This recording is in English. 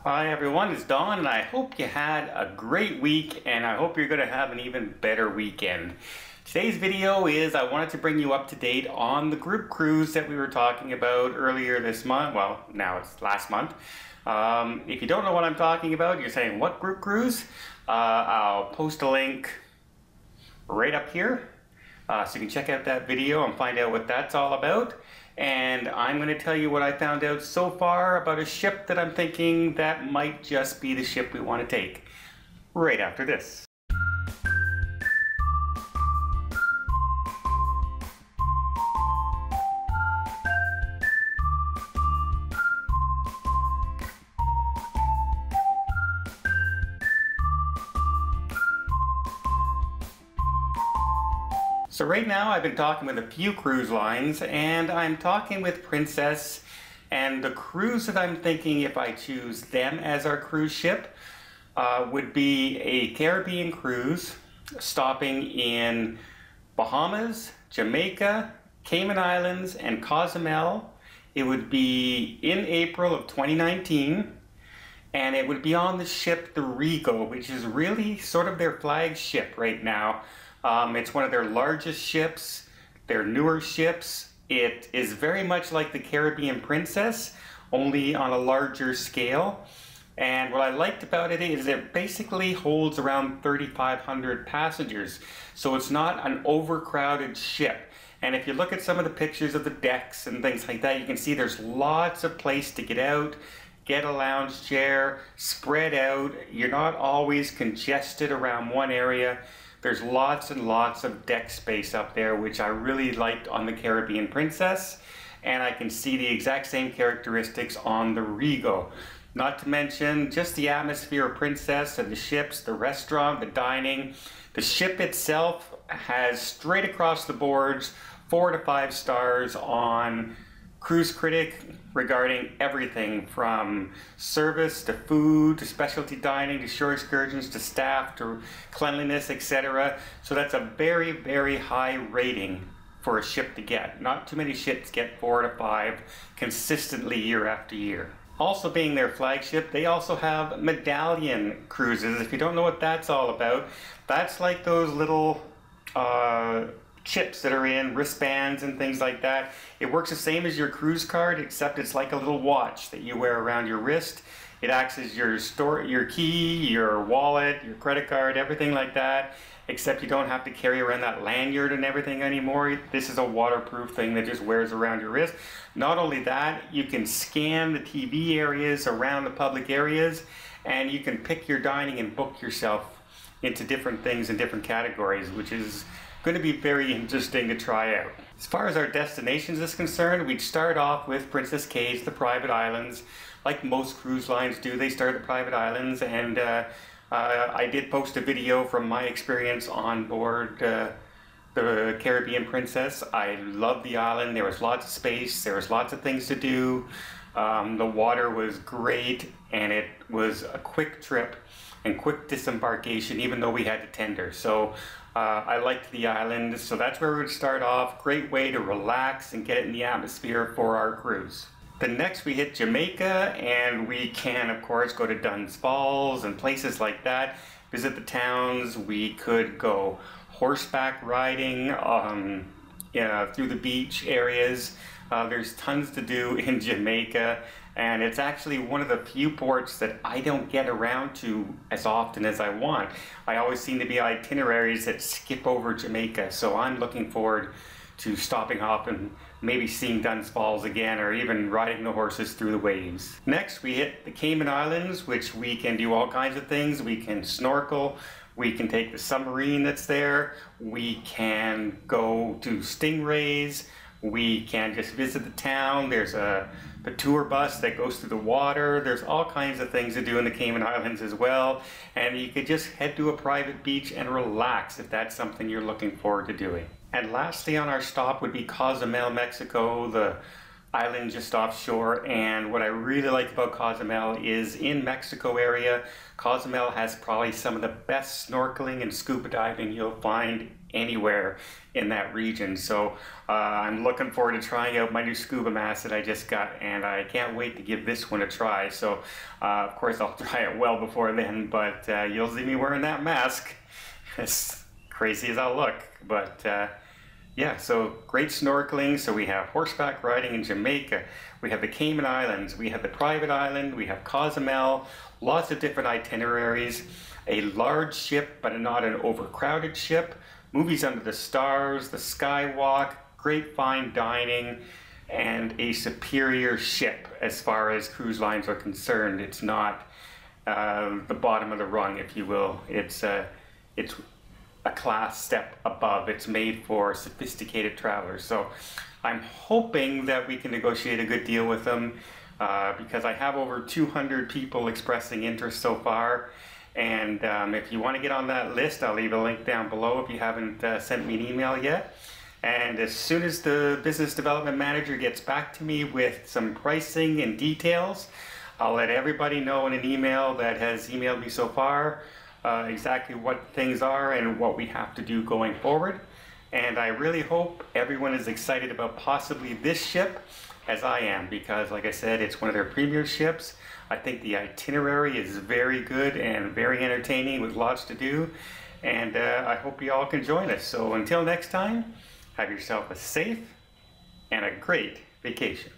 Hi everyone, it's Don and I hope you had a great week and I hope you're going to have an even better weekend. Today's video is I wanted to bring you up to date on the group cruise that we were talking about earlier this month. Well, now it's last month. If you don't know what I'm talking about, you're saying what group cruise? I'll post a link right up here so you can check out that video and find out what that's all about. And I'm going to tell you what I found out so far about a ship that I'm thinking that might just be the ship we want to take right after this. So right now I've been talking with a few cruise lines and I'm talking with Princess, and the cruise that I'm thinking if I choose them as our cruise ship would be a Caribbean cruise stopping in Bahamas, Jamaica, Cayman Islands and Cozumel. It would be in April of 2019 and it would be on the ship the Regal, which is really sort of their flagship right now. It's one of their largest ships, their newer ships. It is very much like the Caribbean Princess, only on a larger scale. And what I liked about it is it basically holds around 3,500 passengers. So it's not an overcrowded ship. And if you look at some of the pictures of the decks and things like that, you can see there's lots of place to get out, get a lounge chair, spread out. You're not always congested around one area. There's lots and lots of deck space up there, which I really liked on the Caribbean Princess, and I can see the exact same characteristics on the Regal. Not to mention just the atmosphere of Princess and the ships, the restaurant, the dining. The ship itself has straight across the boards 4 to 5 stars on Cruise Critic regarding everything from service to food to specialty dining to shore excursions to staff to cleanliness, etc. So that's a very, very high rating for a ship to get. Not too many ships get 4 to 5 consistently year after year. Also being their flagship, they also have medallion cruises. If you don't know what that's all about, that's like those little chips that are in wristbands and things like that. It works the same as your cruise card, except it's like a little watch that you wear around your wrist. It acts as your key, your wallet, your credit card, everything like that, except you don't have to carry around that lanyard and everything anymore. This is a waterproof thing that just wears around your wrist. Not only that, you can scan the TV areas around the public areas, and you can pick your dining and book yourself into different things in different categories, which is going to be very interesting to try out. As far as our destinations is concerned, we'd start off with Princess Cays, the private islands. Like most cruise lines do, they start at the private islands, and I did post a video from my experience on board the Caribbean Princess. I loved the island. There was lots of space, there was lots of things to do. The water was great, and it was a quick trip and quick disembarkation, even though we had to tender. So I liked the island, so that's where we would start off. Great way to relax and get in the atmosphere for our cruise. Then next we hit Jamaica, and we can of course go to Dunn's Falls and places like that, visit the towns. We could go horseback riding through the beach areas. There's tons to do in Jamaica, and it's actually one of the few ports that I don't get around to as often as I want. I always seem to be itineraries that skip over Jamaica, so I'm looking forward to stopping off and maybe seeing Dunn's Falls again, or even riding the horses through the waves. Next we hit the Cayman Islands, which we can do all kinds of things. We can snorkel, we can take the submarine that's there, we can go to stingrays, we can just visit the town. There's the tour bus that goes through the water. There's all kinds of things to do in the Cayman Islands as well. And you could just head to a private beach and relax if that's something you're looking forward to doing. And lastly on our stop would be Cozumel, Mexico, the island just offshore. And what I really like about Cozumel is in Mexico area, Cozumel has probably some of the best snorkeling and scuba diving you'll find anywhere in that region. So I'm looking forward to trying out my new scuba mask that I just got, and I can't wait to give this one a try. So of course I'll try it well before then, but you'll see me wearing that mask, as crazy as I'll look. But yeah, so great snorkeling. So we have horseback riding in Jamaica, we have the Cayman Islands, we have the private island, we have Cozumel, lots of different itineraries, a large ship but not an overcrowded ship, movies under the stars, the skywalk, great fine dining, and a superior ship as far as cruise lines are concerned. It's not the bottom of the rung, if you will. It's a class step above. It's made for sophisticated travelers. So I'm hoping that we can negotiate a good deal with them because I have over 200 people expressing interest so far. And if you want to get on that list, I'll leave a link down below if you haven't sent me an email yet. And as soon as the business development manager gets back to me with some pricing and details, I'll let everybody know in an email that has emailed me so far exactly what things are and what we have to do going forward. And I really hope everyone is excited about possibly this ship as I am, because like I said, it's one of their premier ships. I think the itinerary is very good and very entertaining with lots to do, and I hope you all can join us. So until next time, have yourself a safe and a great vacation.